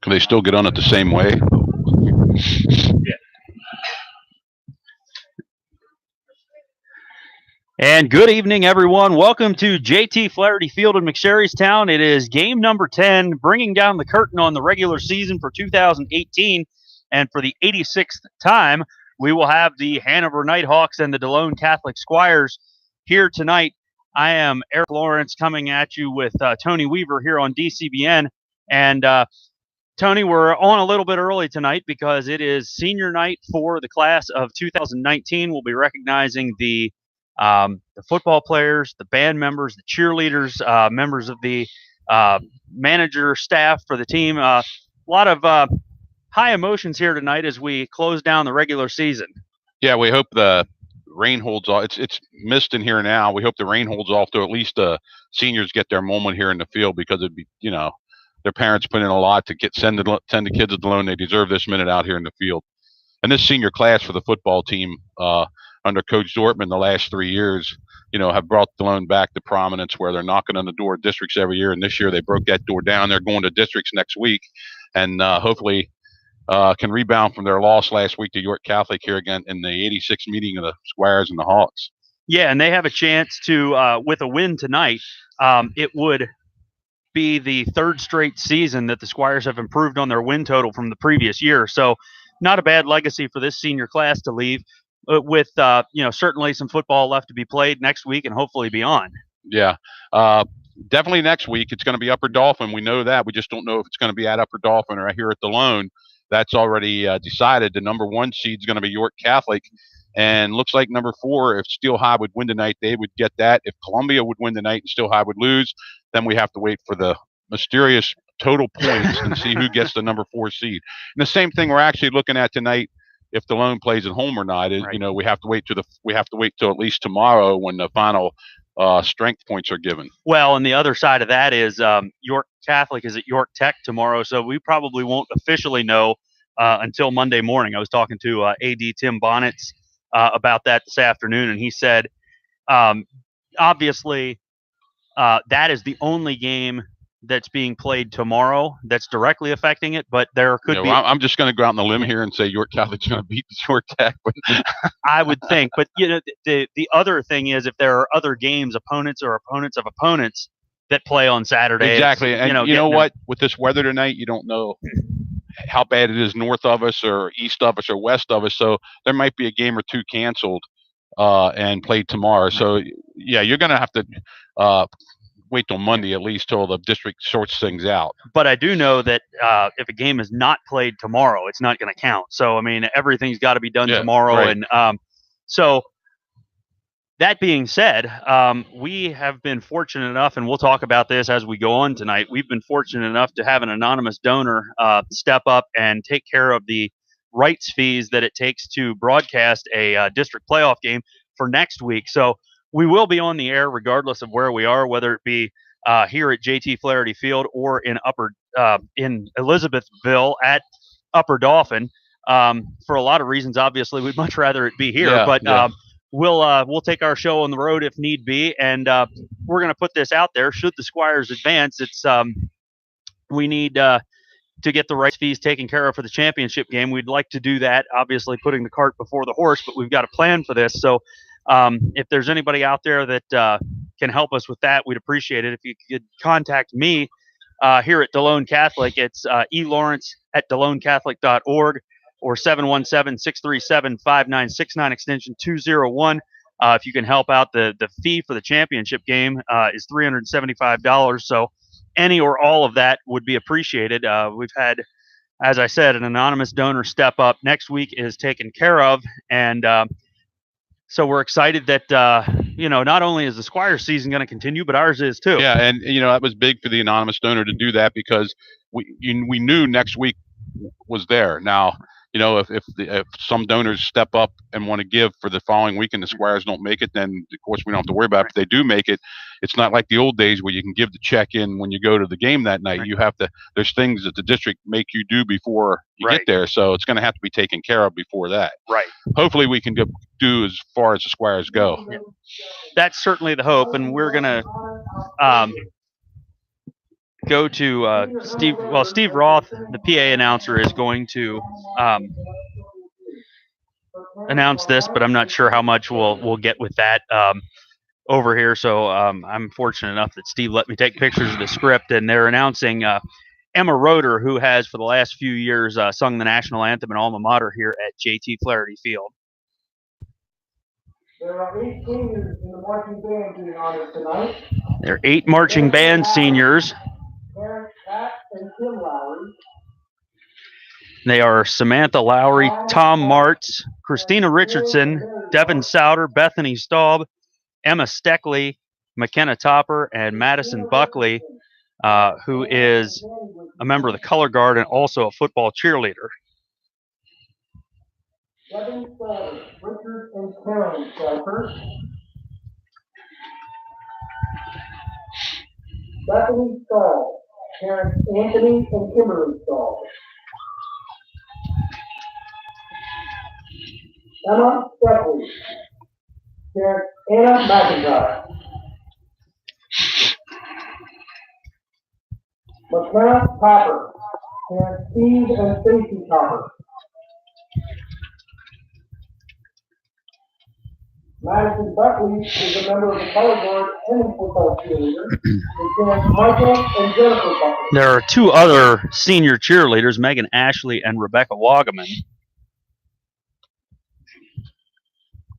Can they still get on it the same way? Yeah. And good evening, everyone. Welcome to JT Flaherty Field in McSherrystown. It is game number 10, bringing down the curtain on the regular season for 2018. And for the 86th time, we will have the Hanover Nighthawks and the Delone Catholic Squires here tonight. I am Eric Lawrence coming at you with Tony Weaver here on DCBN. And Tony, we're on a little bit early tonight because it is senior night for the class of 2019. We'll be recognizing the football players, the band members, the cheerleaders, members of the manager staff for the team. A lot of high emotions here tonight as we close down the regular season. Yeah, we hope the rain holds off. It's mist in here now. We hope the rain holds off to at least seniors get their moment here in the field, because it'd be, their parents put in a lot to send the kids at Delone. They deserve this minute out here in the field. And this senior class for the football team, under Coach Dortman the last 3 years, have brought Delone back to prominence, where they're knocking on the door of districts every year. And this year they broke that door down. They're going to districts next week, and hopefully can rebound from their loss last week to York Catholic here again in the 86th meeting of the Squires and the Hawks. Yeah, and they have a chance to, with a win tonight, it would be the third straight season that the Squires have improved on their win total from the previous year. So not a bad legacy for this senior class to leave, with certainly some football left to be played next week and hopefully beyond. Yeah, definitely next week. It's going to be Upper Dauphin. We know that. We just don't know if it's going to be at Upper Dauphin or here at Delone. That's already decided. The number 1 seed is going to be York Catholic, and looks like number 4, if Steel High would win tonight, they would get that. If Columbia would win tonight and Steel High would lose, then we have to wait for the mysterious total points and see who gets the number 4 seed. And the same thing we're actually looking at tonight, if Delone plays at home or not. Is, right. We have to wait till at least tomorrow when the final strength points are given. Well, and the other side of that is York Catholic is at York Tech tomorrow, so we probably won't officially know until Monday morning. I was talking to AD Tim Bonnets about that this afternoon, and he said, obviously, that is the only game that's being played tomorrow that's directly affecting it, but there could be. I'm just going to go out on the limb here and say York Catholic's going to beat York Tech, but I would think. But the other thing is, if there are other games, opponents of opponents that play on Saturday. Exactly, and you know what? With this weather tonight, you don't know how bad it is north of us or east of us or west of us, so there might be a game or two canceled and played tomorrow. So yeah, you're going to have to wait till Monday at least till the district sorts things out. But I do know that if a game is not played tomorrow, it's not going to count. So I mean, everything's got to be done tomorrow. Right. And so that being said, we have been fortunate enough, and we'll talk about this as we go on tonight. We've been fortunate enough to have an anonymous donor step up and take care of the rights fees that it takes to broadcast a district playoff game for next week. So we will be on the air regardless of where we are, whether it be here at JT Flaherty Field or in in Elizabethville at Upper Dauphin. For a lot of reasons, obviously, we'd much rather it be here, but we'll take our show on the road if need be, and we're going to put this out there. Should the Squires advance, it's we need to get the rights fees taken care of for the championship game. We'd like to do that, obviously putting the cart before the horse, but we've got a plan for this. So if there's anybody out there that can help us with that, we'd appreciate it. If you could contact me here at Delone Catholic, it's elawrence@delonecatholic.org or 717-637-5969 extension 201. If you can help out, the fee for the championship game is $375. So any or all of that would be appreciated. We've had, as I said, an anonymous donor step up. Next week is taken care of, and so we're excited that, not only is the Squires season going to continue, but ours is too. Yeah, and, that was big for the anonymous donor to do that because we knew next week was there. Now, if some donors step up and want to give for the following week and the Squires don't make it, then, of course, we don't have to worry about it. If they do make it, it's not like the old days where you can give the check in when you go to the game that night. Right. You have to – there's things that the district make you do before you get there, so it's going to have to be taken care of before that. Right. Hopefully we can do as far as the Squires go. Yeah. That's certainly the hope, and we're going to go to Steve. Well, Steve Roth, the PA announcer, is going to announce this, but I'm not sure how much we'll get with that over here. So I'm fortunate enough that Steve let me take pictures of the script, and they're announcing Emma Roeder, who has for the last few years sung the national anthem and alma mater here at JT Flaherty Field. There are 8 seniors in the marching band being honored tonight. There are 8 marching band seniors. Parents Pat and Kim Lowry. They are Samantha Lowry, Tom Martz, Christina Richardson, Devin Souter, Bethany Staub, Emma Steckley, McKenna Topper, and Madison Buckley, who is a member of the color guard and also a football cheerleader. Devin Souter, Richard and Karen Souter. Bethany Staub, parents Anthony and Kimberly Staub. Emma Steckley, parents Anna McIntyre. McKenna Topper, parents Steve and Stacy Topper. Madison Buckley is a member of the color guard and football cheerleader. Parents Michael and Jennifer Buckley. There are 2 other senior cheerleaders, Megan Ashley and Rebecca Wagaman,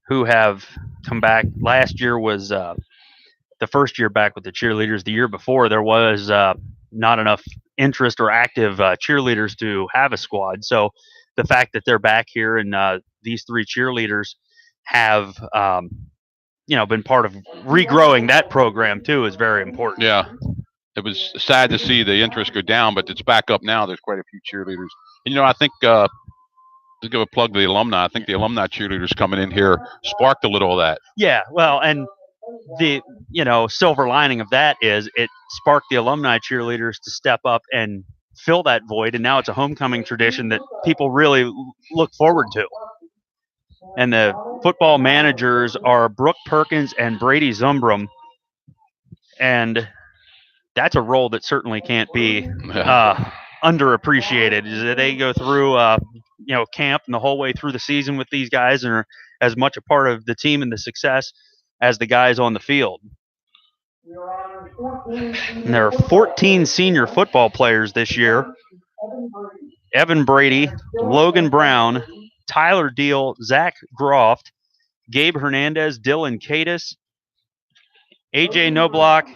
who have come back. Last year was the first year back with the cheerleaders. The year before, there was not enough interest or active cheerleaders to have a squad. So the fact that they're back here and these 3 cheerleaders have been part of regrowing that program too is very important. Yeah, it was sad to see the interest go down, but it's back up now. There's quite a few cheerleaders. And, I think to give a plug to the alumni, I think the alumni cheerleaders coming in here sparked a little of that. Yeah, well, and the silver lining of that is it sparked the alumni cheerleaders to step up and fill that void, and now it's a homecoming tradition that people really look forward to. And the football managers are Brooke Perkins and Brady Zumbrum, and that's a role that certainly can't be underappreciated. They go through camp and the whole way through the season with these guys and are as much a part of the team and the success as the guys on the field. And there are 14 senior football players this year. Evan Brady, Logan Brown, Tyler Deal, Zach Groft, Gabe Hernandez, Dylan Cadis, AJ Noblock,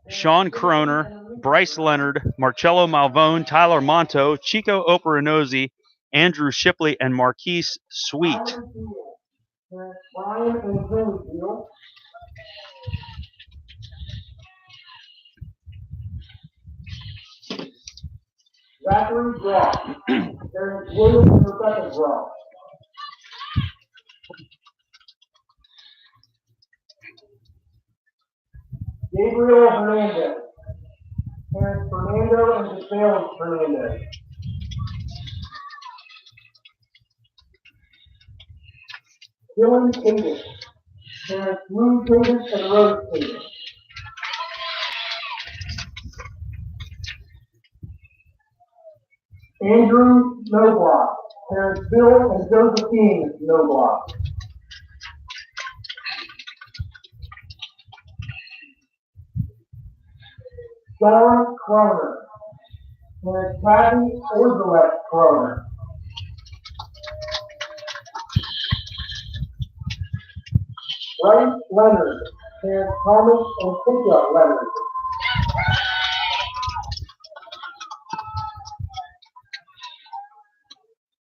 Sean Croner, Bryce Leonard, Marcello Malvone, Tyler Monto, Chico Operanozzi, Andrew Shipley, and Marquise Sweet. Zachary Groff, there's William and Rebecca Groff. Gabriel Hernandez, parents Fernando and DeSales Hernandez. Dylan Cadis, parents Lou Cadis and Rose Cadis. Andrew Noblock, parents Bill and Josephine Noblock. Sean Croner, parents Patty Orzelette Croner. Bryce Leonard, parents Thomas and Cynthia Leonard.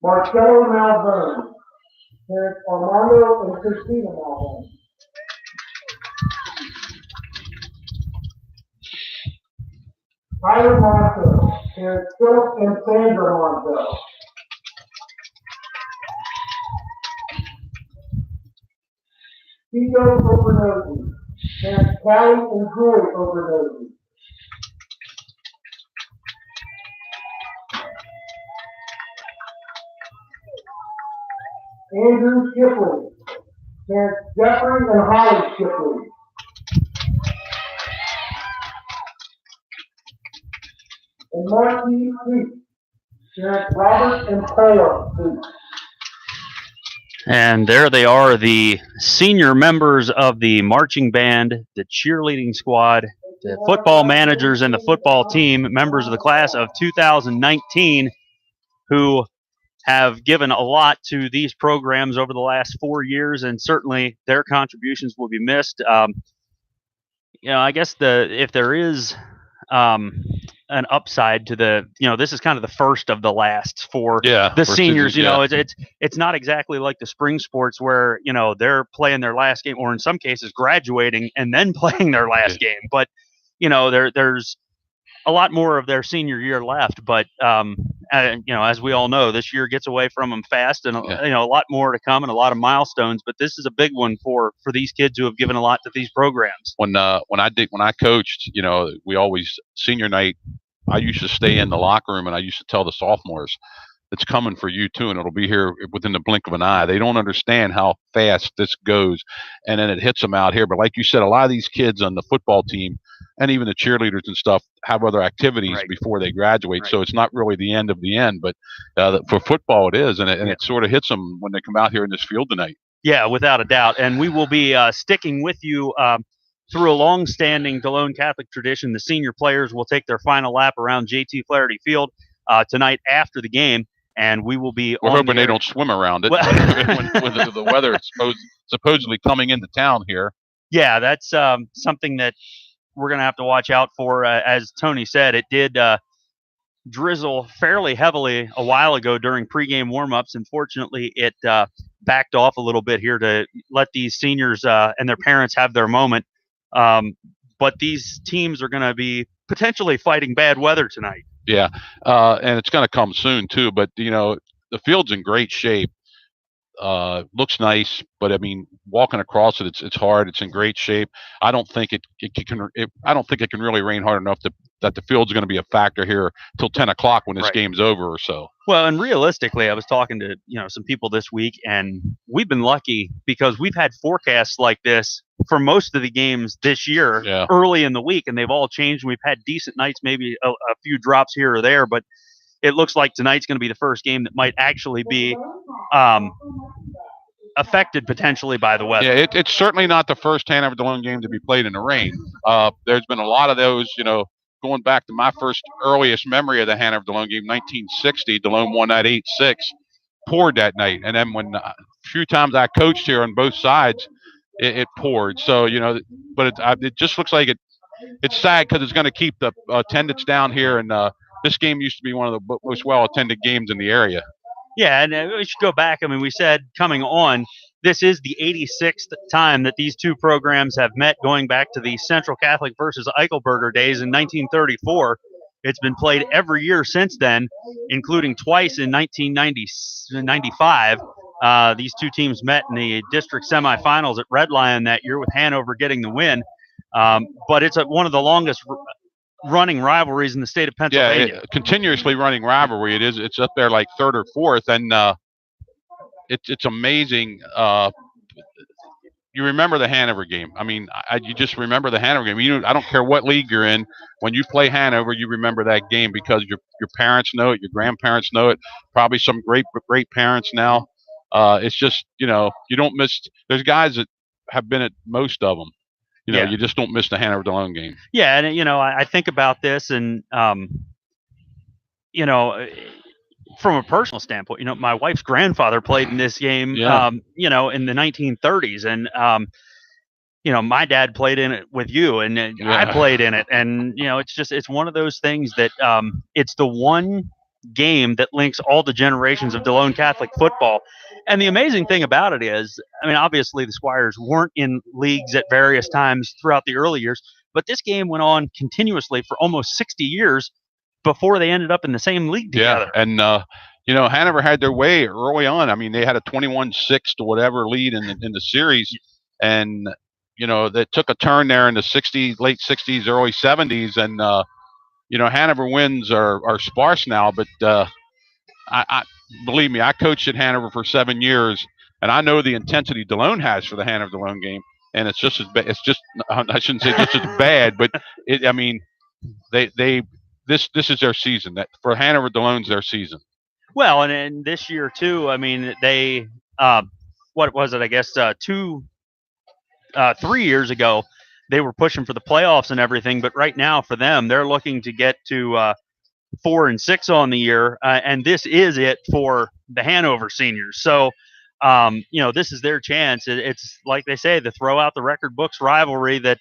Marcello Malverne, parents Armando and Christina Malverne. Tyler Monto, parents Philip and Sandra Monto. Chico Operanozzi, parents Callie and Joy Operanozzi. Andrew Shipley, parents Jeffrey and Holly Shipley. and Marquis Creek. Parents Robert and Paula Creek. And there they are, the senior members of the marching band, the cheerleading squad, the football managers, and the football team, members of the class of 2019, who have given a lot to these programs over the last 4 years, and certainly their contributions will be missed. I guess if there is an upside to this is kind of the first of the last for the seniors. It's not exactly like the spring sports where they're playing their last game, or in some cases graduating and then playing their last game. But there's a lot more of their senior year left. But as we all know, this year gets away from them fast, and a lot more to come, and a lot of milestones. But this is a big one for these kids who have given a lot to these programs. When I coached, we always senior night. I used to stay in the locker room, and I used to tell the sophomores, it's coming for you too, and it'll be here within the blink of an eye. They don't understand how fast this goes, and then it hits them out here. But like you said, a lot of these kids on the football team and even the cheerleaders and stuff have other activities before they graduate. So it's not really the end of the end, but for football it is, and it sort of hits them when they come out here in this field tonight. Yeah, without a doubt. And we will be sticking with you through a long-standing Delone Catholic tradition. The senior players will take their final lap around JT Flaherty Field tonight after the game, and we will be. We're hoping they don't swim around it when the weather is supposedly coming into town here. Yeah, that's something that we're going to have to watch out for. As Tony said, it did drizzle fairly heavily a while ago during pregame warmups. Unfortunately, it backed off a little bit here to let these seniors and their parents have their moment. But these teams are going to be potentially fighting bad weather tonight. Yeah, and it's going to come soon too. But the field's in great shape. Looks nice, but I mean, walking across it, it's hard. It's in great shape. I don't think it can really rain hard enough that the field's going to be a factor here till 10 o'clock when this game's over or so. Well, and realistically, I was talking to some people this week, and we've been lucky because we've had forecasts like this for most of the games this year early in the week, and they've all changed. We've had decent nights, maybe a few drops here or there, but it looks like tonight's going to be the first game that might actually be affected potentially by the weather. Yeah, it's certainly not the first Hanover Delone game to be played in the rain. There's been a lot of those, going back to my earliest memory of the Hanover Delone game, 1960. Delone won that 8-6, poured that night. And then when a few times I coached here on both sides, it poured. So, but it just looks like it's sad because it's going to keep the attendance down here. And this game used to be one of the most well-attended games in the area. Yeah, and we should go back. I mean, we said coming on, this is the 86th time that these two programs have met, going back to the Central Catholic versus Eichelberger days in 1934. It's been played every year since then, including twice in 1995. These two teams met in the district semifinals at Red Lion that year, with Hanover getting the win. But it's one of the longest running rivalries in the state of Pennsylvania. Yeah, continuously running rivalry. It's up there like third or fourth, and it's amazing. You remember the Hanover game. I mean, you just remember the Hanover game. I don't care what league you're in. When you play Hanover, you remember that game because your parents know it, your grandparents know it, probably some great parents now. It's just, you don't miss. There's guys that have been at most of them. You just don't miss the Hanover Delone game. Yeah, and I think about this, and from a personal standpoint, my wife's grandfather played in this game, in the 1930s, and my dad played in it with you, and I played in it, and it's one of those things that it's the one game that links all the generations of Delone Catholic football. And the amazing thing about it is, I mean, obviously the Squires weren't in leagues at various times throughout the early years, but this game went on continuously for almost 60 years before they ended up in the same league together. Yeah, and Hanover had their way early on. I mean, they had a 21-6 to whatever lead in the series, and that took a turn there in the late 60s, early 70s, and Hanover wins are sparse now, but I believe me, I coached at Hanover for 7 years, and I know the intensity Delone has for the Hanover Delone game, and it's just as bad. It's just, I shouldn't say just as bad, but they this is their season. That for Hanover, Delone's their season. Well, and this year too. I mean, they what was it? I guess 3 years ago, they were pushing for the playoffs and everything. But right now, for them, they're looking to get to 4-6 on the year, and this is it for the Hanover seniors. So, this is their chance. It's like they say, the throw out the record books rivalry that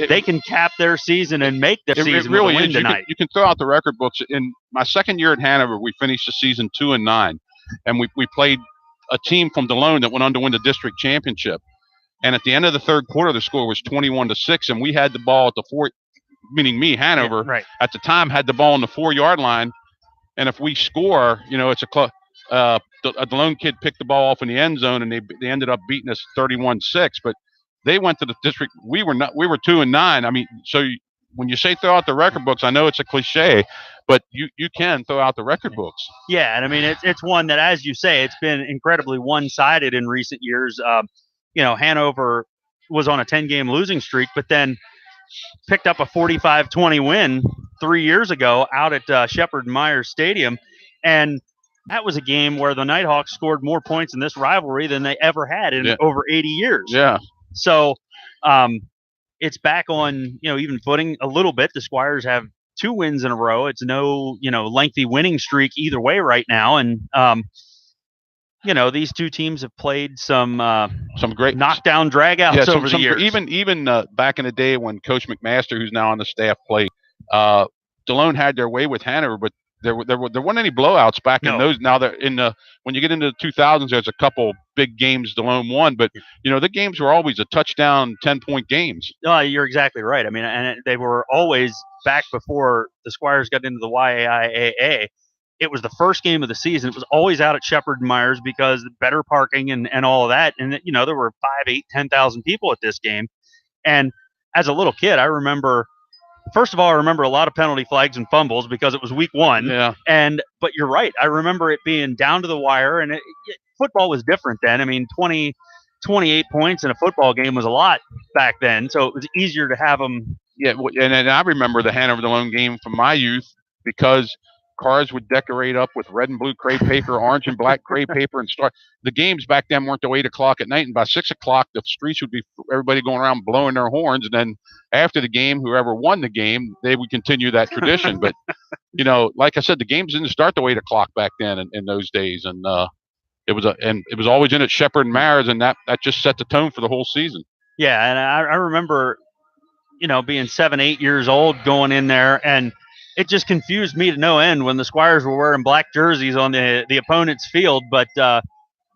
they can cap their season and make their season really with a win is. tonight. You can throw out the record books. In my second year at Hanover, we finished the season 2-9, and we played a team from Delone that went on to win the district championship. And at the end of the third quarter, the score was 21-6, and we had the ball at the 4. Meaning me, Hanover, right. at the time had the ball on the 4-yard line, and if we score, it's a Delone kid picked the ball off in the end zone, and they ended up beating us 31-6. But they went to the district. We were 2-9. I mean, so when you say throw out the record books, I know it's a cliche, but you can throw out the record books. Yeah, and I mean it's one that, as you say, it's been incredibly one-sided in recent years. Hanover was on a 10-game losing streak, but then picked up a 45-20 win 3 years ago out at Shepherd Myers Stadium, and that was a game where the Nighthawks scored more points in this rivalry than they ever had in over 80 years. Yeah. So it's back on even footing a little bit. The Squires have 2 wins in a row. It's no lengthy winning streak either way right now, and these two teams have played some great knockdown dragouts over the years. Even back in the day when Coach McMaster, who's now on the staff, played, Delone had their way with Hanover, but there weren't any blowouts back in those. Now they're when you get into the 2000s, there's a couple big games Delone won, but the games were always a touchdown 10-point games. No, you're exactly right. I mean, and they were always back before the Squires got into the YAIAA. It was the first game of the season. It was always out at Shepherd and Myers because better parking and all of that. And, there were 5, 8, 10,000 people at this game. And as a little kid, I remember a lot of penalty flags and fumbles because it was week 1. Yeah. But you're right. I remember it being down to the wire, and football was different then. I mean, 28 points in a football game was a lot back then. So it was easier to have them. Yeah. And I remember the Hanover Delone game from my youth because cars would decorate up with red and blue crepe paper, orange and black crepe paper, and start. The games back then weren't till 8 o'clock at night, and by 6 o'clock the streets would be everybody going around blowing their horns. And then after the game, whoever won the game, they would continue that tradition. But like I said, the games didn't start till 8 o'clock back then in those days, and it was always in at Shepherd and Myers, and that just set the tone for the whole season. Yeah, and I remember, being 7, 8 years old going in there, and it just confused me to no end when the Squires were wearing black jerseys on the opponent's field. But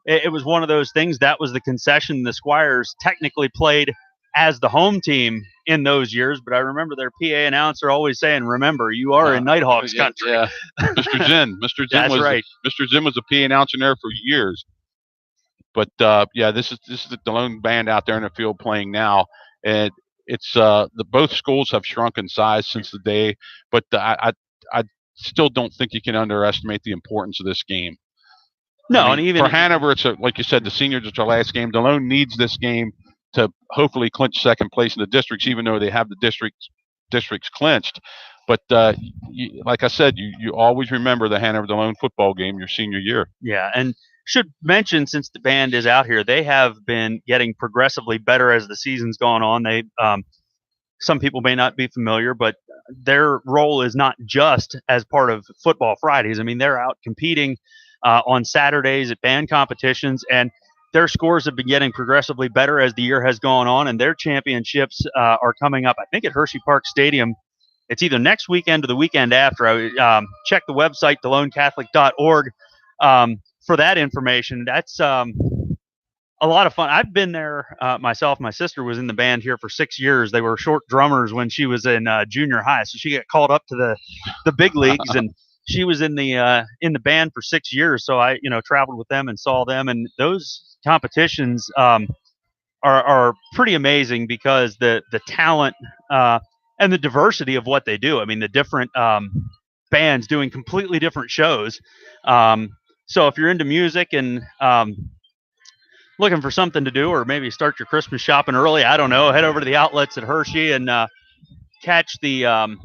it was one of those things. That was the concession. The Squires technically played as the home team in those years, but I remember their PA announcer always saying, "Remember, you are in Nighthawks country." Yeah, Mr. Zinn. That's was right. Mr. Zinn was a PA announcer there for years. But this is the Delone band out there in the field playing now, and it's both schools have shrunk in size since the day, but I still don't think you can underestimate the importance of this game. No, and even for Hanover, it's like you said, the seniors, it's our last game. Delone needs this game to hopefully clinch second place in the districts, even though they have the districts clinched. But like I said, you always remember the Hanover Delone football game your senior year. Yeah, and should mention, since the band is out here, they have been getting progressively better as the season's gone on. They some people may not be familiar, but their role is not just as part of Football Fridays. I mean, they're out competing on Saturdays at band competitions, and their scores have been getting progressively better as the year has gone on, and their championships are coming up, I think, at Hershey Park Stadium. It's either next weekend or the weekend after. I check the website, DeloneCatholic.org, for that information. That's a lot of fun. I've been there myself. My sister was in the band here for 6 years. They were short drummers when she was in junior high, so she got called up to the big leagues, and she was in the band for 6 years. So I traveled with them and saw them, and those competitions are pretty amazing because the talent and the diversity of what they do. I mean, the different bands doing completely different shows. So if you're into music and looking for something to do, or maybe start your Christmas shopping early, I don't know, head over to the outlets at Hershey and catch the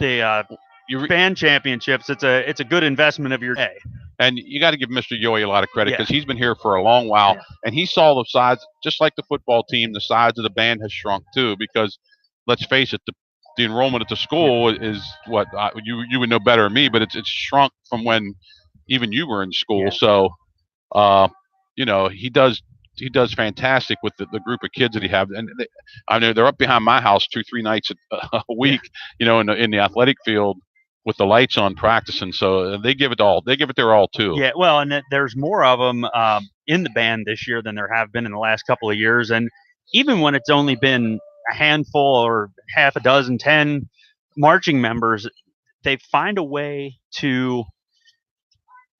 You re- band championships, it's a good investment of your day. And you got to give Mr. YAIAA a lot of credit Yeah. because he's been here for a long while, Yeah. and he saw the size, just like the football team, the size of the band has shrunk too. Because let's face it, the enrollment at the school is what you would know better than me, but it's shrunk from when even you were in school. Yeah. So, he does fantastic with the group of kids that he have, and I know they're up behind my house 2-3 nights a week, in the athletic field with the lights on practicing. So they give it all. They give it their all too. Yeah, well, and there's more of them in the band this year than there have been in the last couple of years. And even when it's only been a handful or half a dozen, 10 marching members, they find a way to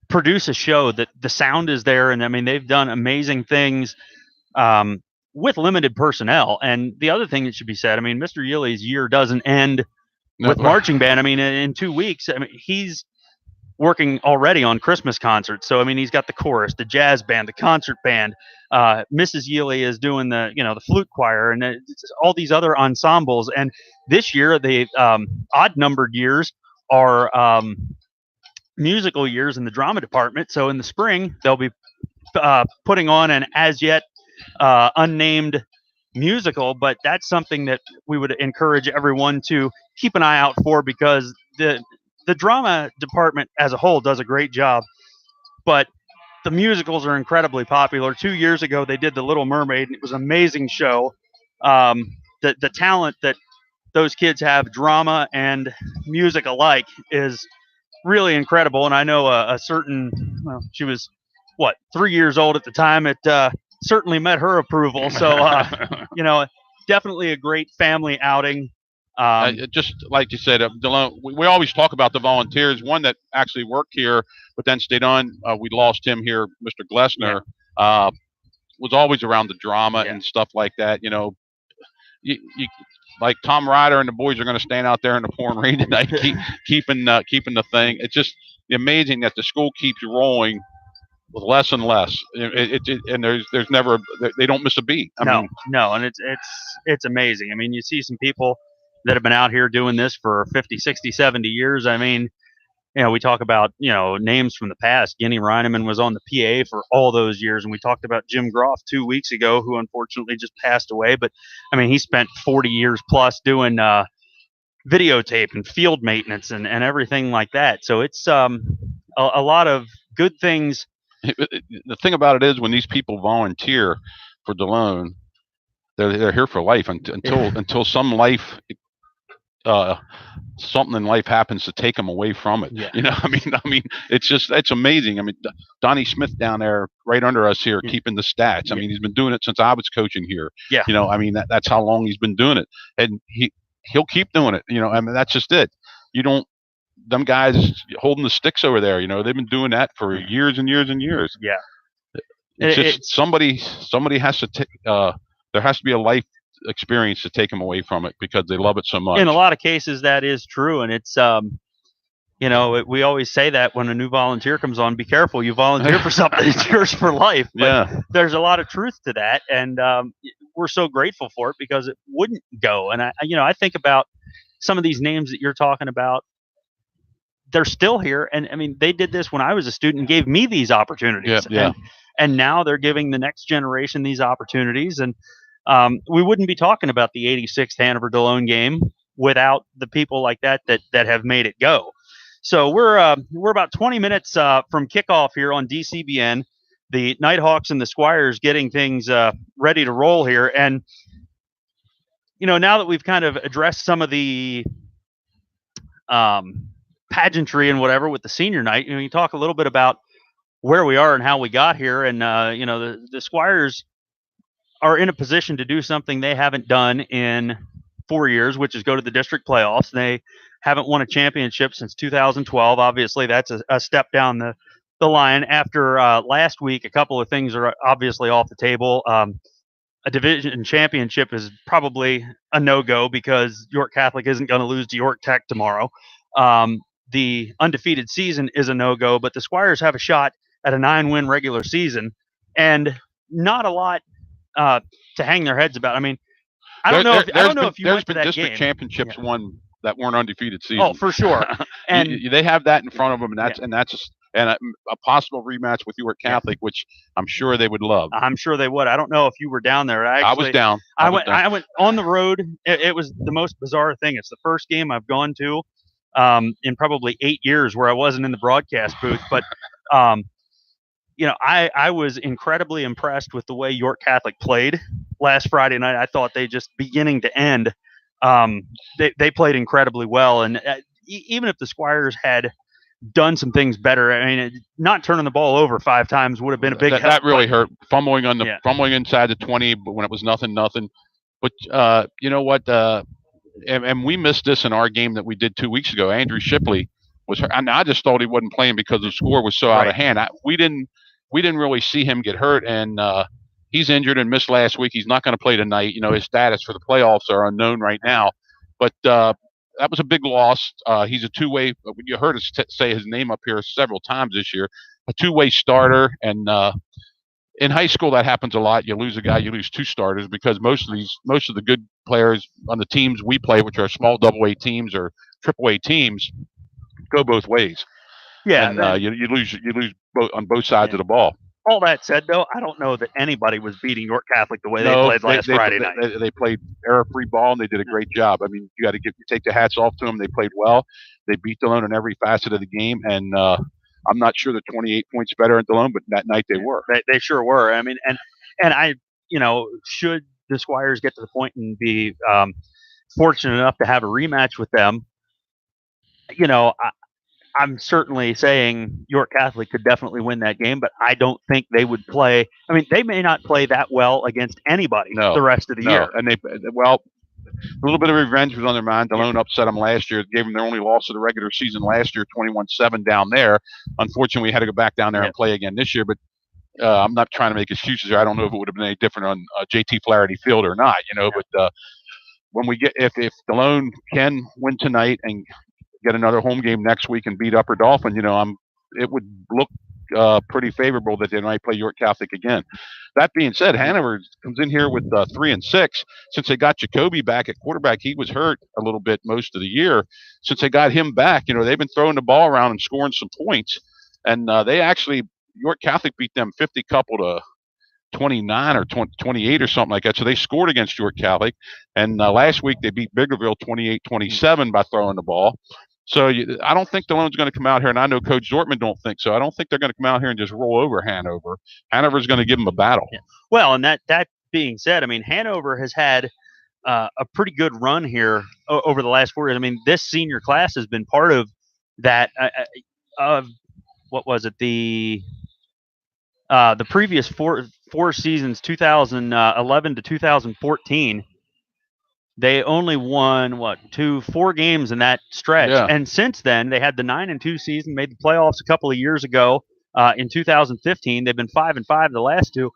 produce a show that the sound is there. And I mean, they've done amazing things with limited personnel. And the other thing that should be said, I mean, Mr. YAIAA's year doesn't end with marching band. I mean, in 2 weeks, I mean, he's working already on Christmas concerts. So, I mean, he's got the chorus, the jazz band, the concert band. Mrs. YAIAA is doing the flute choir and all these other ensembles. And this year, the odd numbered years are musical years in the drama department. So in the spring, they'll be putting on an as yet unnamed musical, but that's something that we would encourage everyone to keep an eye out for, because the drama department as a whole does a great job, but the musicals are incredibly popular. 2 years ago, they did The Little Mermaid, and it was an amazing show. The talent that those kids have, drama and music alike, is really incredible. And I know she was 3 years old at the time. It certainly met her approval. So, definitely a great family outing. Just like you said, Delone, we always talk about the volunteers. One that actually worked here, but then stayed on. We lost him here, Mr. Glessner. Was always around the drama and stuff like that. You like Tom Ryder and the boys are going to stand out there in the pouring rain tonight, keeping the thing. It's just amazing that the school keeps rolling with less and less. And there's never, they don't miss a beat. No, and it's amazing. I mean, you see some people that have been out here doing this for 50, 60, 70 years. I mean, we talk about, names from the past. Guinea Reineman was on the PA for all those years. And we talked about Jim Groff 2 weeks ago, who unfortunately just passed away. But, I mean, he spent 40 years plus doing videotape and field maintenance and everything like that. So it's a lot of good things. The thing about it is, when these people volunteer for Delone, they're here for life until some life something in life happens to take them away from it. I mean, it's amazing. I mean, Donnie Smith down there right under us here, keeping the stats. I mean, he's been doing it since I was coaching here. I mean, that's how long he's been doing it, and he'll keep doing it. I mean, that's just it. Them guys holding the sticks over there, they've been doing that for years and years and years. It's just somebody has to take. There has to be a life experience to take them away from it because they love it so much. In a lot of cases, that is true, and it's we always say that when a new volunteer comes on, be careful, you volunteer for something that's yours for life. But there's a lot of truth to that, and we're so grateful for it because it wouldn't go. And I think about some of these names that you're talking about. They're still here, and I mean, they did this when I was a student and gave me these opportunities. And now they're giving the next generation these opportunities, and we wouldn't be talking about the 86th Hanover Delone game without the people like that have made it go. So we're about 20 minutes from kickoff here on DCBN. The Nighthawks and the Squires getting things ready to roll here, and now that we've kind of addressed some of the pageantry and whatever with the senior night, you talk a little bit about where we are and how we got here, and the Squires are in a position to do something they haven't done in 4 years, which is go to the district playoffs. They haven't won a championship since 2012. Obviously, that's a step down the line. After last week, a couple of things are obviously off the table. A division championship is probably a no-go because York Catholic isn't going to lose to York Tech tomorrow. The undefeated season is a no-go, but the Squires have a shot at a 9-win regular season, and not a lot to hang their heads about. I mean, I don't know if you went to that district game. championships won that weren't undefeated season. Oh, for sure. And they have that in front of them, and that's a possible rematch with York Catholic, which I'm sure they would love. I'm sure they would. I don't know if you were down there. I was down. I went on the road. It was the most bizarre thing. It's the first game I've gone to in probably 8 years where I wasn't in the broadcast booth. But, I was incredibly impressed with the way York Catholic played last Friday night. I thought they just beginning to end, they played incredibly well. And even if the Squires had done some things better, I mean, not turning the ball over 5 times would have been a big help. That really hurt. Fumbling fumbling inside the 20, but when it was nothing. But you know what? And we missed this in our game that we did 2 weeks ago. Andrew Shipley was hurt, and I just thought he wasn't playing because the score was so out of hand. We didn't really see him get hurt, and he's injured and missed last week. He's not going to play tonight. His status for the playoffs are unknown right now, but that was a big loss. He's a two-way. You heard us say his name up here several times this year. A two-way starter, and in high school that happens a lot. You lose a guy, you lose 2 starters because most of the good players on the teams we play, which are small double-A teams or triple-A teams, go both ways. Yeah, and you lose both on both sides of the ball. All that said, though, I don't know that anybody was beating York Catholic the way they played last Friday night. They played error-free ball, and they did a great job. I mean, you got to take the hats off to them. They played well. They beat Delone in every facet of the game, and I'm not sure they're 28 points better at Delone, but that night they were. They sure were. I mean, and I, should the Squires get to the point and be fortunate enough to have a rematch with them, I'm certainly saying York Catholic could definitely win that game, but I don't think they would play. I mean, they may not play that well against anybody the rest of the year. And a little bit of revenge was on their mind. Delone upset them last year, gave them their only loss of the regular season last year, 21-7 down there. Unfortunately, we had to go back down there and play again this year, but I'm not trying to make excuses here. I don't know if it would have been any different on JT Flaherty Field or not, but when we get, if Delone can win tonight and get another home game next week and beat Upper Dauphin, it would look pretty favorable that they might play York Catholic again. That being said, Hanover comes in here with 3-6. Since they got Jacoby back at quarterback, he was hurt a little bit most of the year. Since they got him back, they've been throwing the ball around and scoring some points. And York Catholic beat them 50 couple to 29 or 28 or something like that. So they scored against York Catholic. And last week they beat Biggerville 28-27 by throwing the ball. So I don't think Delone's going to come out here, and I know Coach Zortman don't think so. I don't think they're going to come out here and just roll over Hanover. Hanover's going to give them a battle. Yeah. Well, and that being said, I mean, Hanover has had a pretty good run here over the last 4 years. I mean, this senior class has been part of that. What was it? The previous four seasons, 2011 to 2014. They only won 4 games in that stretch, and since then they had the 9-2 season, made the playoffs a couple of years ago. In 2015, they've been 5-5 the last 2.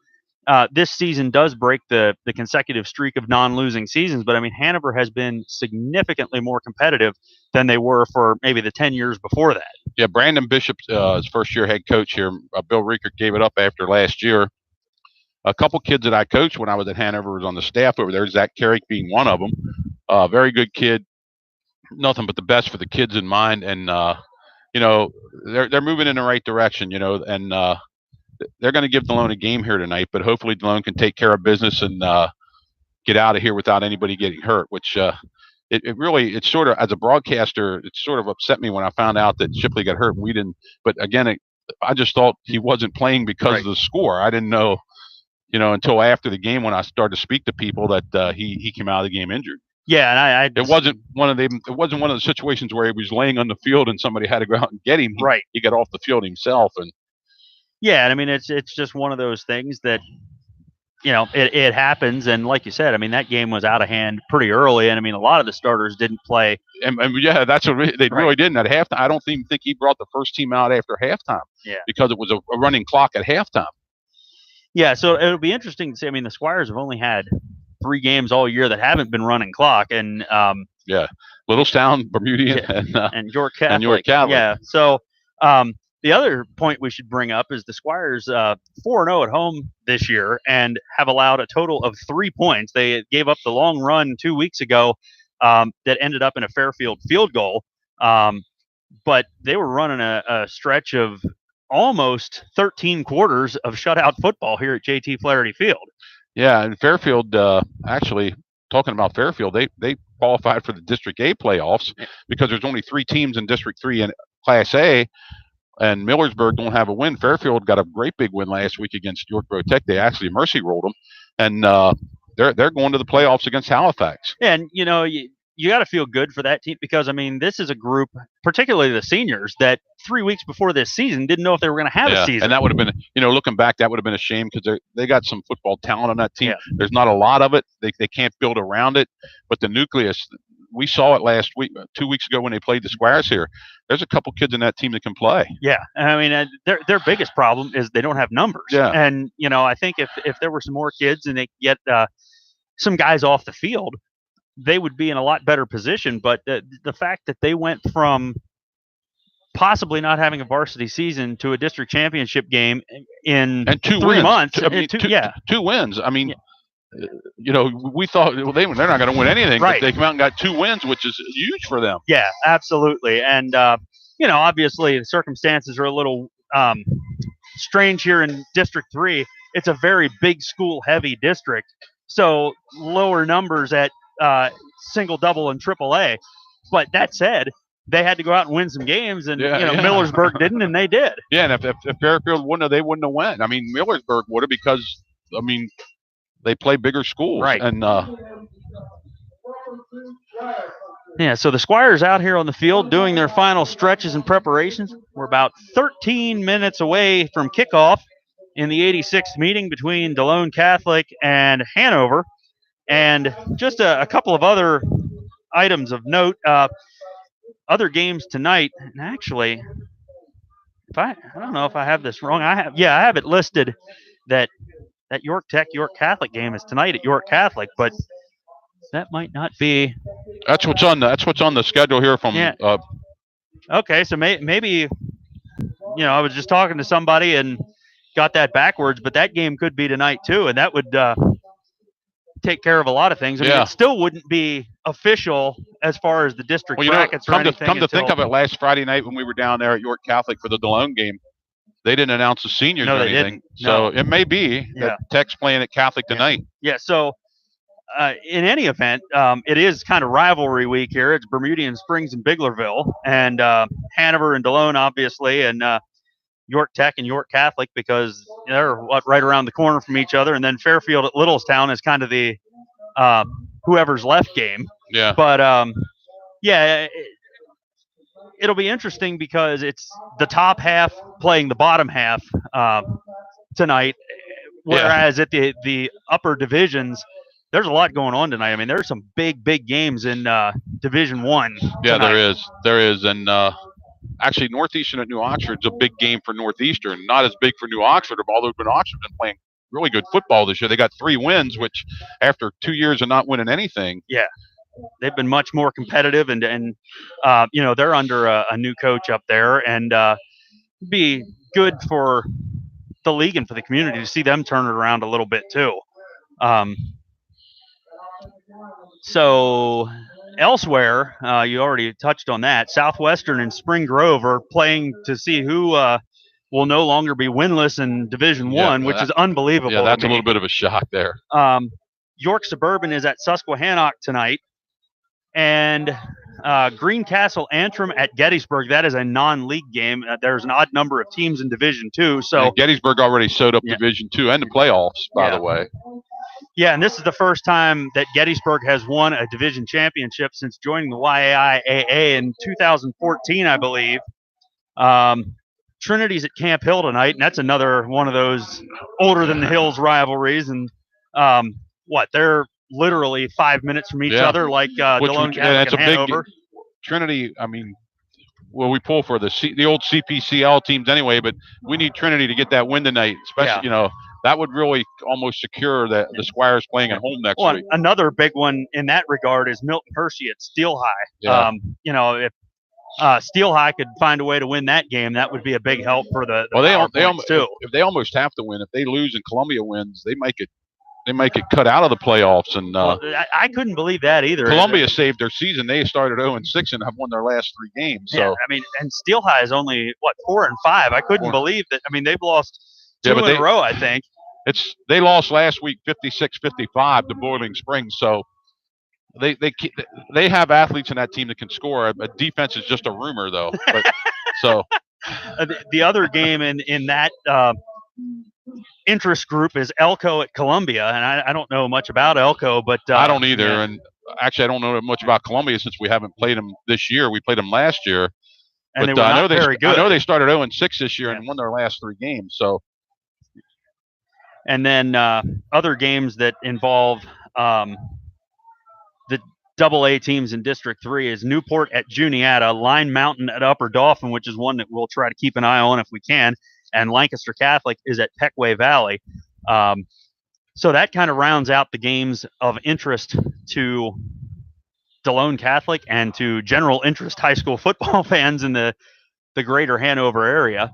This season does break the consecutive streak of non-losing seasons, but I mean Hanover has been significantly more competitive than they were for maybe the 10 years before that. Yeah, Brandon Bishop's his first-year head coach here. Bill Riekert gave it up after last year. A couple kids that I coached when I was at Hanover was on the staff over there. Zach Carrick being one of them. Very good kid. Nothing but the best for the kids in mind. And, they're moving in the right direction, and they're going to give Delone a game here tonight. But hopefully Delone can take care of business and get out of here without anybody getting hurt, which it's sort of, as a broadcaster, it sort of upset me when I found out that Shipley got hurt. We didn't. But, again, I just thought he wasn't playing because of the score. I didn't know. Until after the game when I started to speak to people that he came out of the game injured. Yeah, and it wasn't one of the situations where he was laying on the field and somebody had to go out and get him. He got off the field himself, and and I mean it's just one of those things that it happens. And like you said, I mean that game was out of hand pretty early, and I mean a lot of the starters didn't play. And that's what they really didn't at halftime. I don't even think he brought the first team out after halftime. Because it was a running clock at halftime. Yeah, so it'll be interesting to see. I mean, the Squires have only had 3 games all year that haven't been running clock, and Littlestown, Bermudian, and York Catholic. Yeah. So the other point we should bring up is the Squires 4-0 at home this year and have allowed a total of 3 points. They gave up the long run 2 weeks ago that ended up in a Fairfield field goal. But they were running a stretch of almost 13 quarters of shutout football here at JT Flaherty Field. Yeah, and Fairfield, actually, talking about Fairfield, they qualified for the District A playoffs because there's only 3 teams in District 3 in Class A, and Millersburg don't have a win. Fairfield got a great big win last week against Yorkboro Tech. They actually mercy rolled them, and they're going to the playoffs against Halifax. And, you got to feel good for that team because, I mean, this is a group, particularly the seniors, that 3 weeks before this season didn't know if they were going to have a season. And that would have been, looking back, that would have been a shame because they got some football talent on that team. Yeah. There's not a lot of it. They can't build around it. But the nucleus, we saw it last week, 2 weeks ago when they played the Squires here. There's a couple kids in that team that can play. Yeah. I mean, their biggest problem is they don't have numbers. Yeah. And, I think if there were some more kids and they get some guys off the field, they would be in a lot better position. But the fact that they went from possibly not having a varsity season to a district championship game in and 2 3 wins. months. Two wins. I mean, we thought they're not going to win anything. Right. But they come out and got 2 wins, which is huge for them. Yeah, absolutely. And, obviously the circumstances are a little strange here in District 3. It's a very big school heavy district. So lower numbers at single, double, and triple A. But that said, they had to go out and win some games, and Millersburg didn't, and they did. Yeah, and if Fairfield wouldn't have, they wouldn't have won. I mean, Millersburg would have because, they play bigger schools. Right. And so the Squires out here on the field doing their final stretches and preparations. We're about 13 minutes away from kickoff in the 86th meeting between Delone Catholic and Hanover. And just a couple of other items of note. Other games tonight, and actually, I don't know if I have this wrong. I have it listed that York Catholic game is tonight at York Catholic, but that might not be. That's what's on the schedule here from. Yeah. Okay, so maybe I was just talking to somebody and got that backwards, but that game could be tonight too, and that would take care of a lot of things. I mean, it still wouldn't be official as far as the district brackets or anything. Come to think of it, last Friday night when we were down there at York Catholic for the Delone game, they didn't announce the seniors or anything. So it may be that Tech's playing at Catholic tonight. Yeah. So in any event, it is kind of rivalry week here. It's Bermudian Springs and Biglerville, and Hanover and Delone, obviously, and York Tech and York Catholic because they're right around the corner from each other, and then Fairfield at Littlestown is kind of the whoever's left game. Yeah. But it'll be interesting because it's the top half playing the bottom half tonight, whereas at the upper divisions, there's a lot going on tonight. I mean, there's some big games in Division 1. Yeah, tonight. there is, and actually, Northeastern at New Oxford's a big game for Northeastern. Not as big for New Oxford, although New Oxford's been playing really good football this year. They got 3 wins, which after 2 years of not winning anything. Yeah, they've been much more competitive, and they're under a new coach up there, and be good for the league and for the community to see them turn it around a little bit too. So elsewhere, you already touched on that. Southwestern and Spring Grove are playing to see who will no longer be winless in Division 1, which is unbelievable. Yeah, that's a little bit of a shock there. York Suburban is at Susquehannock tonight, and Greencastle Antrim at Gettysburg. That is a non-league game. There's an odd number of teams in Division 2. So Gettysburg already sewed up Division 2 and the playoffs, by the way. Yeah, and this is the first time that Gettysburg has won a division championship since joining the YAIAA in 2014, I believe. Trinity's at Camp Hill tonight, and that's another one of those older than the Hills rivalries. And they're literally 5 minutes from each other, like Delone Catholic and Hanover. Trinity, I mean, we pull for the old CPCL teams anyway, but we need Trinity to get that win tonight, especially that would really almost secure the Squires playing at home next week. Another big one in that regard is Milton Hershey at Steel High. Yeah. If Steel High could find a way to win that game, that would be a big help for the they too. If they almost have to win. If they lose and Columbia wins, they might get they might get cut out of the playoffs. And Well, I couldn't believe that either. Columbia saved their season. They started 0-6 and have won their last 3 games. So yeah, I mean, and Steel High is only 4-5. I couldn't believe that. I mean, they've lost 2 in a row, I think. They lost last week 56-55 to Boiling Springs. So they have athletes in that team that can score. A defense is just a rumor, though. But, so the other game in that interest group is Elko at Columbia, and I don't know much about Elko, but I don't either. Yeah. And actually, I don't know much about Columbia since we haven't played them this year. We played them last year, and but they were not very good. I know they started 0-6 this year and won their last 3 games. So, and then other games that involve the AA teams in District 3 is Newport at Juniata, Line Mountain at Upper Dauphin, which is one that we'll try to keep an eye on if we can, and Lancaster Catholic is at Peckway Valley. So that kind of rounds out the games of interest to Delone Catholic and to general interest high school football fans in the greater Hanover area.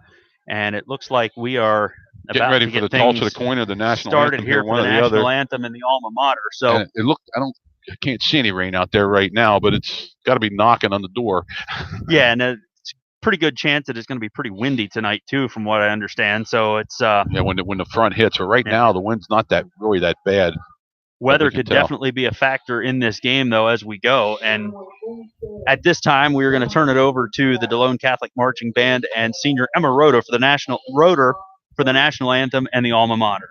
And it looks like we are getting about ready to for get the toss of the coin of the national started anthem here for the national anthem and the alma mater. So and it looked, I can't see any rain out there right now, but it's got to be knocking on the door. Yeah, and it's a pretty good chance that it's going to be pretty windy tonight too, from what I understand. So it's when the front hits. But right now the wind's not really that bad. Weather could definitely be a factor in this game, though, as we go. And at this time, we're going to turn it over to the Delone Catholic Marching Band and Senior Emma Roeder for the national anthem and the alma mater.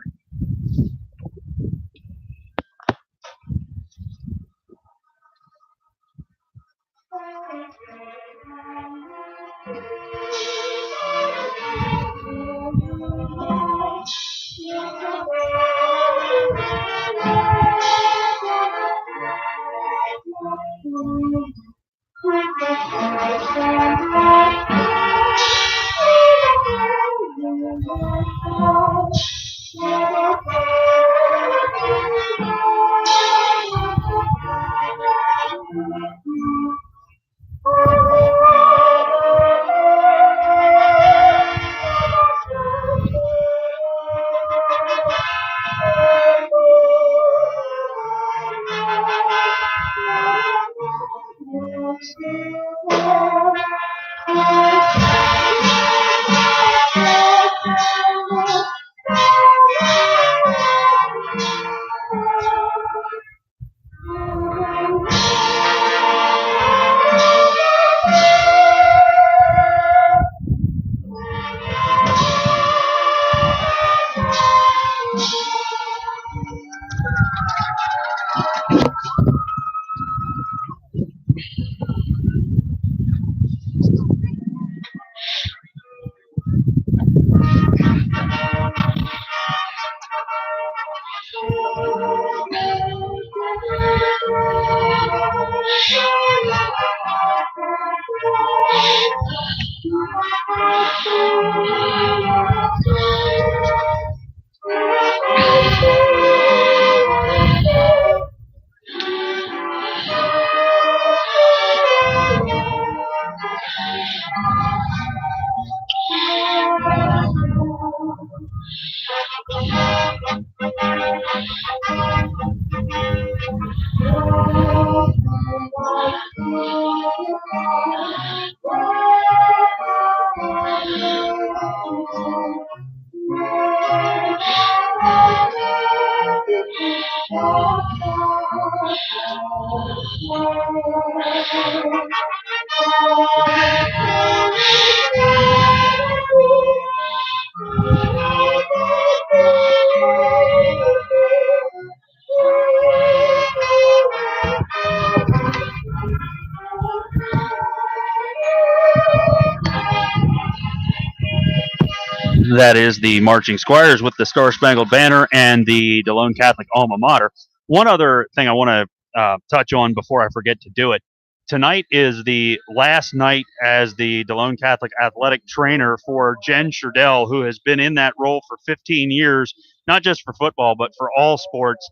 That is the Marching Squires with the Star Spangled Banner and the Delone Catholic alma mater. One other thing I want to touch on before I forget to do it. Tonight is the last night as the Delone Catholic athletic trainer for Jen Sherdell, who has been in that role for 15 years, not just for football, but for all sports.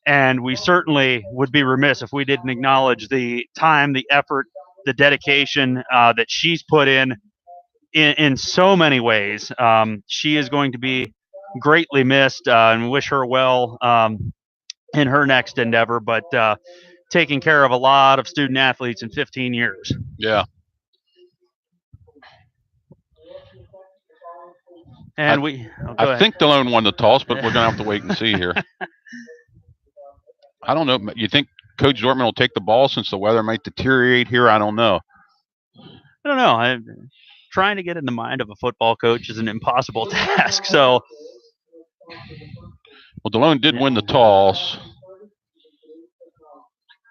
And we certainly would be remiss if we didn't acknowledge the time, the effort, the dedication that she's put in so many ways. She is going to be greatly missed, and wish her well in her next endeavor, but taking care of a lot of student athletes in 15 years. Yeah. And I think Delone won the toss, but we're going to have to wait and see here. I don't know. You think Coach Zortman will take the ball since the weather might deteriorate here? I don't know. I don't know. I'm trying to get in the mind of a football coach is an impossible task. So, well, Delone did win the toss.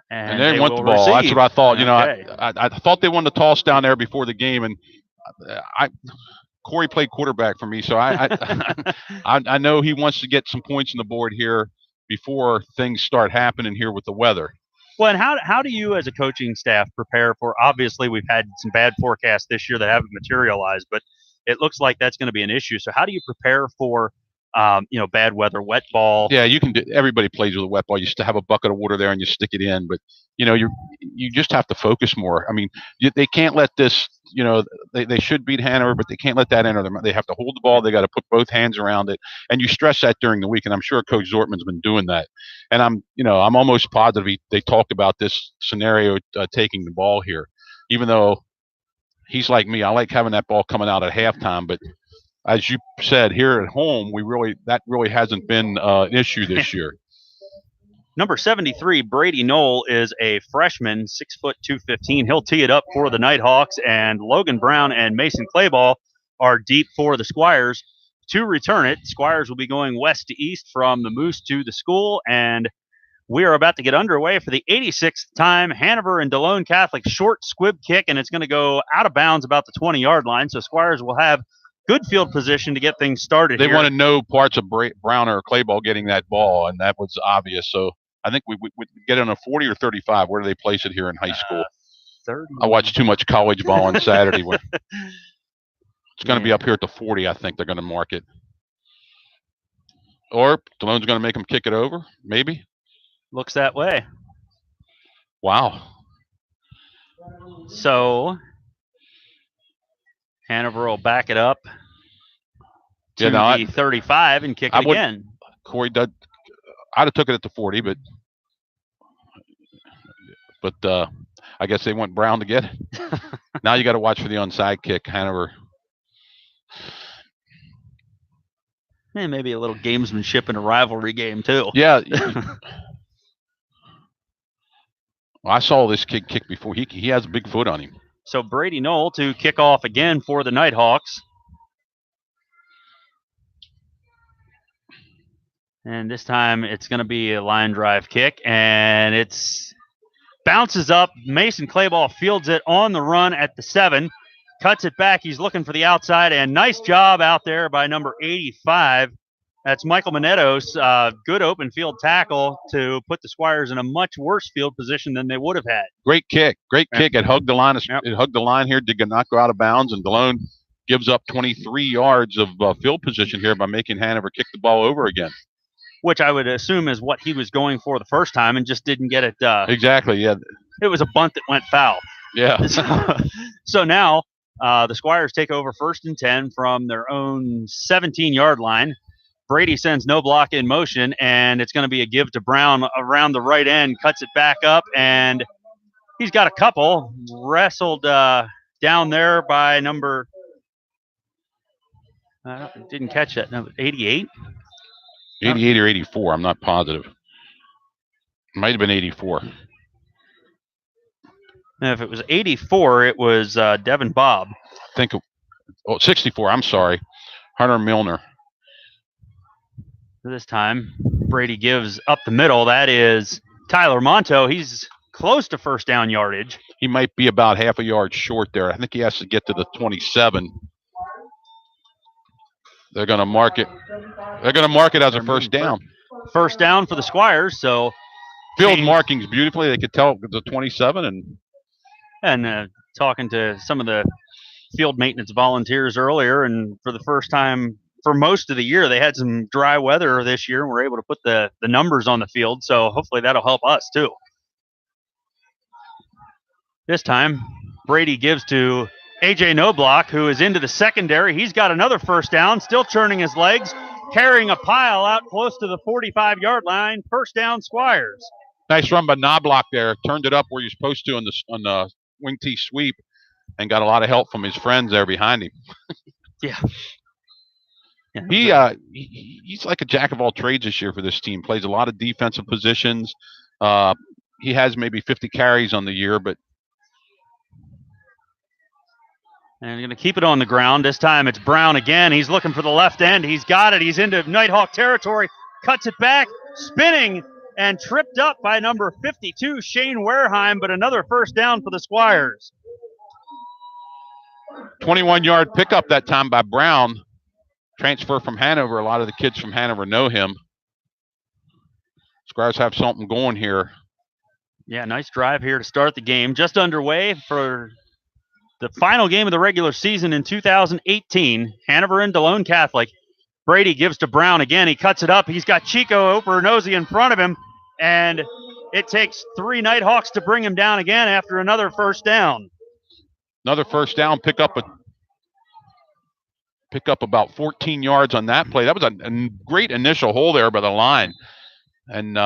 And they won the ball. Receive. That's what I thought. Okay. You know, I thought they won the toss down there before the game, and Corey played quarterback for me, so I know he wants to get some points on the board here before things start happening here with the weather. Well, and how do you as a coaching staff prepare for, obviously we've had some bad forecasts this year that haven't materialized, but it looks like that's going to be an issue. So how do you prepare for bad weather, wet ball? Yeah, you can do. Everybody plays with a wet ball. You just have a bucket of water there and you stick it in. But you just have to focus more. I mean, they can't let this. They should beat Hanover, but they can't let that enter them. They have to hold the ball. They got to put both hands around it, and you stress that during the week. And I'm sure Coach Zortman's been doing that. And I'm almost positive they talked about this scenario taking the ball here, even though he's like me. I like having that ball coming out at halftime, but as you said, here at home, that really hasn't been an issue this year. Number 73, Brady Knoll, is a freshman, 6 foot 215. He'll tee it up for the Nighthawks, and Logan Brown and Mason Clayball are deep for the Squires to return it. Squires will be going west to east from the Moose to the school, and we are about to get underway for the 86th time. Hanover and Delone Catholic short squib kick, and it's going to go out of bounds about the 20-yard line, so Squires will have good field position to get things started. They wanted no parts of Brown or Clayball getting that ball, and that was obvious. So I think we get it on a 40 or 35. Where do they place it here in high school? 30. I watched too much college ball on Saturday. It's going to be up here at the 40. I think they're going to mark it. Or Delone's going to make them kick it over, maybe. Looks that way. Wow. So Hanover will back it up to the 35 and kick it again. Corey, I'd have took it at the 40, but I guess they want Brown to get it. Now you got to watch for the onside kick, Hanover. And maybe a little gamesmanship in a rivalry game too. Yeah. Well, I saw this kid kick before. He has a big foot on him. So Brady Knoll to kick off again for the Nighthawks. And this time it's going to be a line drive kick, and it's bounces up. Mason Clayball fields it on the run at the 7, cuts it back. He's looking for the outside, and nice job out there by number 85. That's Michael Manettos. Good open field tackle to put the Squires in a much worse field position than they would have had. Great kick. It hugged the line. It hugged the line here. Did not go out of bounds, and Delone gives up 23 yards of field position here by making Hanover kick the ball over again. Which I would assume is what he was going for the first time and just didn't get it. Exactly, yeah. It was a bunt that went foul. Yeah. So now the Squires take over 1st and 10 from their own 17-yard line. Brady sends no block in motion, and it's going to be a give to Brown around the right end, cuts it back up, and he's got a couple. Wrestled down there by number didn't catch that, number 88? 88 or 84, I'm not positive. It might have been 84. And if it was 84, it was Devin Bobb. I think 64, I'm sorry. Hunter Milner. This time, Brady gives up the middle. That is Tyler Monto. He's close to first down yardage. He might be about half a yard short there. I think he has to get to the 27. They're going to mark it. They're going to mark it as a first down. First down for the Squires. So field markings beautifully. They could tell the 27 and talking to some of the field maintenance volunteers earlier, and for the first time for most of the year, they had some dry weather this year and were able to put the numbers on the field. So hopefully that'll help us too. This time, Brady gives to A.J. Noblock, who is into the secondary. He's got another first down, still churning his legs. carrying a pile out close to the 45-yard line. First down, Squires. Nice run by Knobloch there. Turned it up where you're supposed to on the wing T sweep, and got a lot of help from his friends there behind him. Yeah. He's like a jack of all trades this year for this team. Plays a lot of defensive positions. He has maybe 50 carries on the year, but. And going to keep it on the ground. This time it's Brown again. He's looking for the left end. He's got it. He's into Nighthawk territory. Cuts it back, spinning, and tripped up by number 52, Shane Wareheim, but another first down for the Squires. 21-yard pickup that time by Brown. Transfer from Hanover. A lot of the kids from Hanover know him. Squires have something going here. Yeah, nice drive here to start the game. Just underway for the final game of the regular season in 2018, Hanover and Delone Catholic. Brady gives to Brown again. He cuts it up. He's got Chico Operonosi in front of him, and it takes 3 Nighthawks to bring him down again after another first down. Another first down, pick up about 14 yards on that play. That was a great initial hole there by the line. And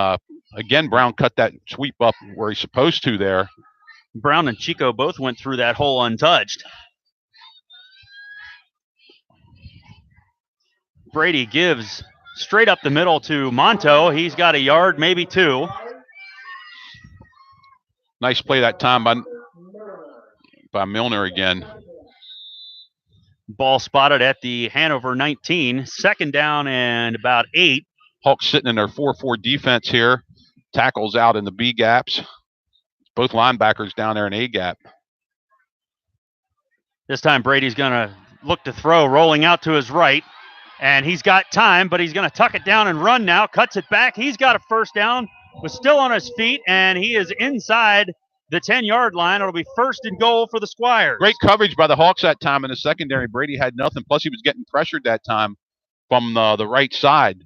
again, Brown cut that sweep up where he's supposed to there. Brown and Chico both went through that hole untouched. Brady gives straight up the middle to Monto. He's got a yard, maybe 2. Nice play that time by Milner again. Ball spotted at the Hanover 19. Second down and about 8. Hawks sitting in their 4-4 defense here. Tackles out in the B gaps. Both linebackers down there in A gap. This time Brady's going to look to throw, rolling out to his right. And he's got time, but he's going to tuck it down and run now. Cuts it back. He's got a first down. Was still on his feet, and he is inside the 10-yard line. It'll be first and goal for the Squires. Great coverage by the Hawks that time in the secondary. Brady had nothing. Plus, he was getting pressured that time from the right side.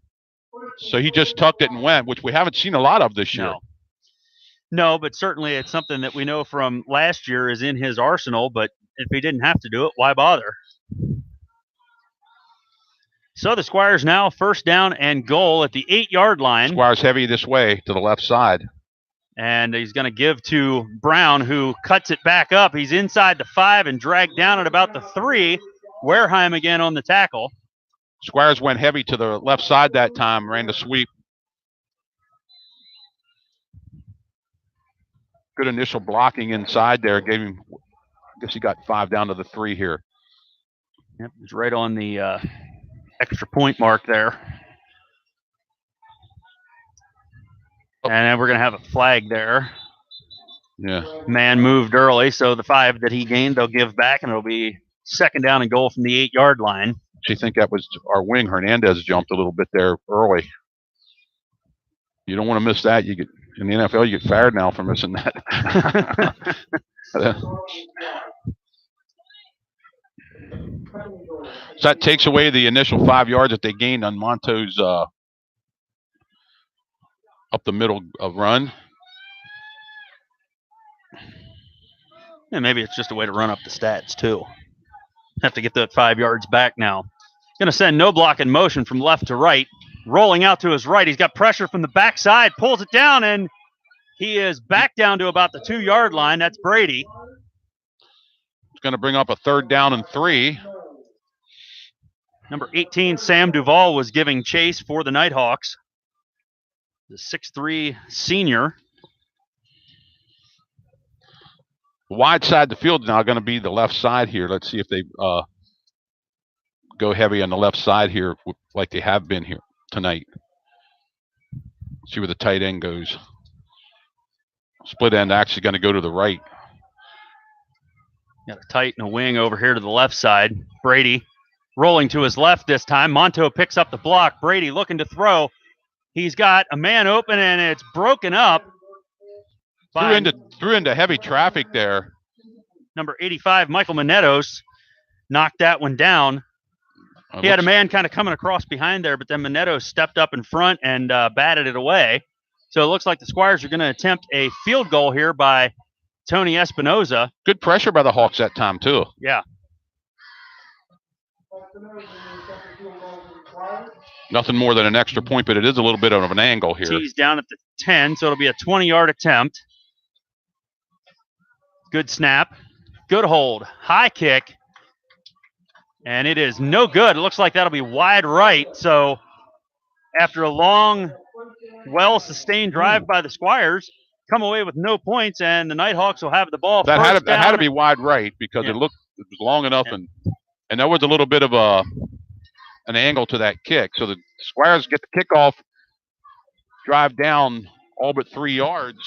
So he just tucked it and went, which we haven't seen a lot of this year. No, but certainly it's something that we know from last year is in his arsenal, but if he didn't have to do it, why bother? So the Squires now first down and goal at the 8-yard line. Squires heavy this way to the left side. And he's going to give to Brown, who cuts it back up. He's inside the 5 and dragged down at about the 3. Wareheim again on the tackle. Squires went heavy to the left side that time, ran the sweep. Good initial blocking inside there. Gave him, I guess he got 5 down to the 3 here. Yep, it's right on the extra point mark there. And then we're going to have a flag there. Yeah. Man moved early, so the 5 that he gained, they'll give back, and it'll be second down and goal from the 8-yard line. Do you think that was our wing? Hernandez jumped a little bit there early. You don't want to miss that. You get in the NFL, you get fired now for missing that. So that takes away the initial 5 yards that they gained on Monto's up the middle run. And maybe it's just a way to run up the stats, too. Have to get that 5 yards back now. Going to send no block in motion from left to right. Rolling out to his right. He's got pressure from the backside. Pulls it down, and he is back down to about the 2-yard line. That's Brady. It's going to bring up a third down and 3. Number 18, Sam Duvall, was giving chase for the Nighthawks. The 6'3" senior. Wide side of the field is now going to be the left side here. Let's see if they go heavy on the left side here like they have been here tonight. See where the tight end goes. Split end actually going to go to the right. Got a tight and a wing over here to the left side. Brady rolling to his left this time. Monto picks up the block. Brady looking to throw. He's got a man open, and it's broken up. Threw into heavy traffic there. Number 85, Michael Manetos, knocked that one down. He had a man kind of coming across behind there, but then Manetos stepped up in front and batted it away. So it looks like the Squires are going to attempt a field goal here by Tony Espinoza. Good pressure by the Hawks that time, too. Yeah. Nothing more than an extra point, but it is a little bit of an angle here. Tees down at the 10, so it'll be a 20-yard attempt. Good snap. Good hold. High kick. And it is no good. It looks like that'll be wide right. So after a long, well-sustained drive by the Squires, come away with no points, and the Nighthawks will have the ball. That had to be wide right because it was long enough, and there was a little bit of an angle to that kick. So the Squires get the kickoff, drive down all but 3 yards,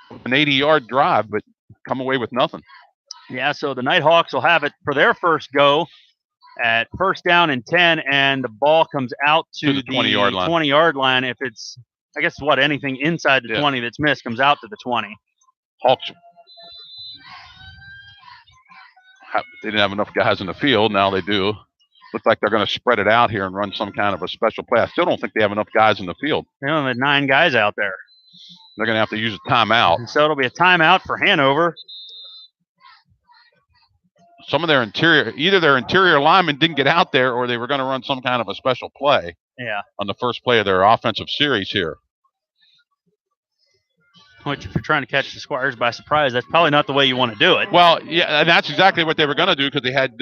an 80-yard drive, but come away with nothing. Yeah, so the Nighthawks will have it for their first go at first down and 10, and the ball comes out to the 20-yard line. If it's, I guess, anything inside the 20 that's missed comes out to the 20. Hawks, they didn't have enough guys in the field. Now they do. Looks like they're going to spread it out here and run some kind of a special play. I still don't think they have enough guys in the field. They only have 9 guys out there. They're going to have to use a timeout. And so it'll be a timeout for Hanover. Some of their interior linemen didn't get out there, or they were going to run some kind of a special play. Yeah. On the first play of their offensive series here. Which, if you're trying to catch the Squires by surprise, that's probably not the way you want to do it. Well, yeah, and that's exactly what they were going to do because they had